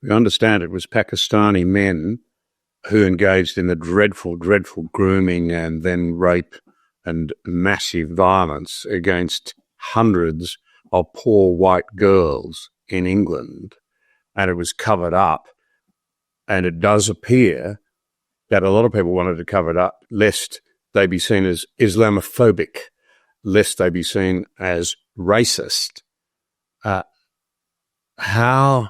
We understand it was Pakistani men who engaged in the dreadful, dreadful grooming and then rape and massive violence against hundreds of poor white girls in England. And it was covered up. And it does appear that a lot of people wanted to cover it up lest they be seen as Islamophobic, lest they be seen as racist. How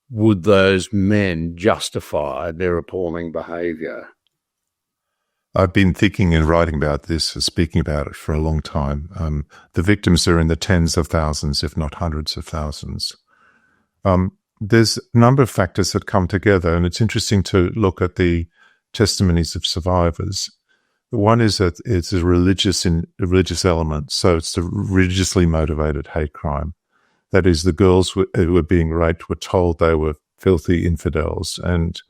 would those men justify their appalling behaviour? I've been thinking and writing about this, speaking about it for a long time. The victims are in the tens of thousands, if not hundreds of thousands. There's a number of factors that come together, and it's interesting to look at the testimonies of survivors. One is that it's a religious element, so it's the religiously motivated hate crime. That is, the girls who were being raped were told they were filthy infidels and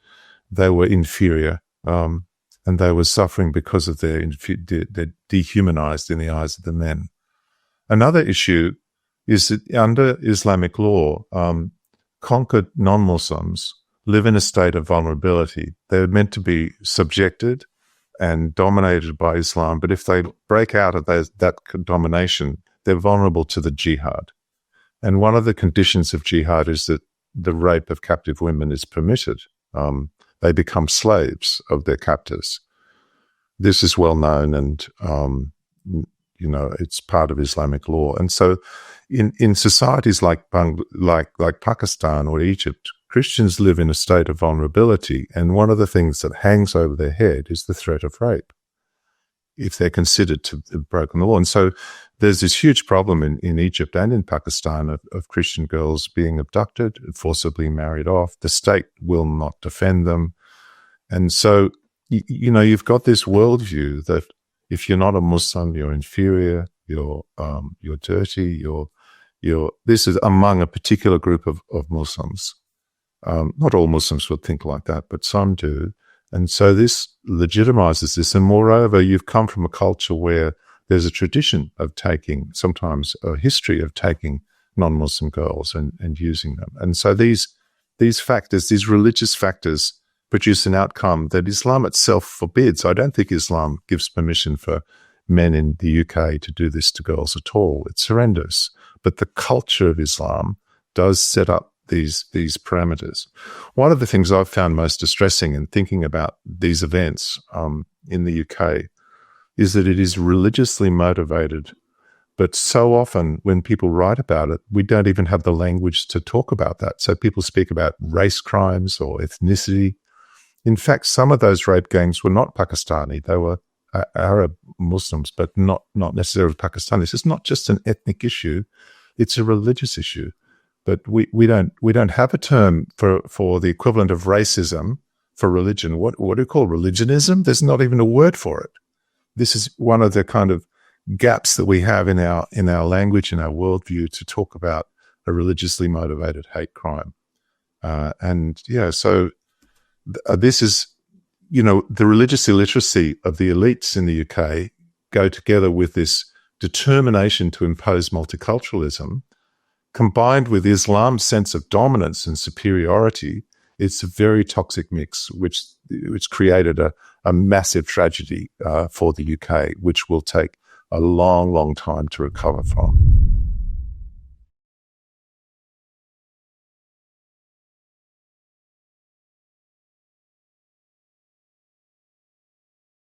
they were inferior, and they were suffering because of they're dehumanized in the eyes of the men. Another issue is that under Islamic law, conquered non-Muslims live in a state of vulnerability. They're meant to be subjected and dominated by Islam, but if they break out of that domination, they're vulnerable to the jihad. And one of the conditions of jihad is that the rape of captive women is permitted. They become slaves of their captors. This is well known, and it's part of Islamic law. And so, in societies like Pakistan or Egypt, Christians live in a state of vulnerability, and one of the things that hangs over their head is the threat of rape if they're considered to have broken the law. And so there's this huge problem in Egypt and in Pakistan of Christian girls being abducted, forcibly married off. The state will not defend them. And so, you've got this worldview that if you're not a Muslim, you're inferior, you're dirty, this is among a particular group of Muslims. Not all Muslims would think like that, but some do. And so this legitimizes this. And moreover, you've come from a culture where there's a tradition of taking, sometimes a history of taking non-Muslim girls and using them. And so these factors, these religious factors, produce an outcome that Islam itself forbids. I don't think Islam gives permission for men in the UK to do this to girls at all. It's horrendous. But the culture of Islam does set up these parameters. One of the things I've found most distressing in thinking about these events in the UK is that it is religiously motivated, but so often when people write about it, we don't even have the language to talk about that. So people speak about race crimes or ethnicity. In fact, some of those rape gangs were not Pakistani. They were Arab Muslims, but not necessarily Pakistanis. It's not just an ethnic issue; it's a religious issue. But we don't have a term for the equivalent of racism for religion. What do you call religionism? There's not even a word for it. This is one of the kind of gaps that we have in our language, in our worldview, to talk about a religiously motivated hate crime. So this is, the religious illiteracy of the elites in the UK go together with this determination to impose multiculturalism, combined with Islam's sense of dominance and superiority. It's a very toxic mix, which created a massive tragedy for the UK, which will take a long, long time to recover from.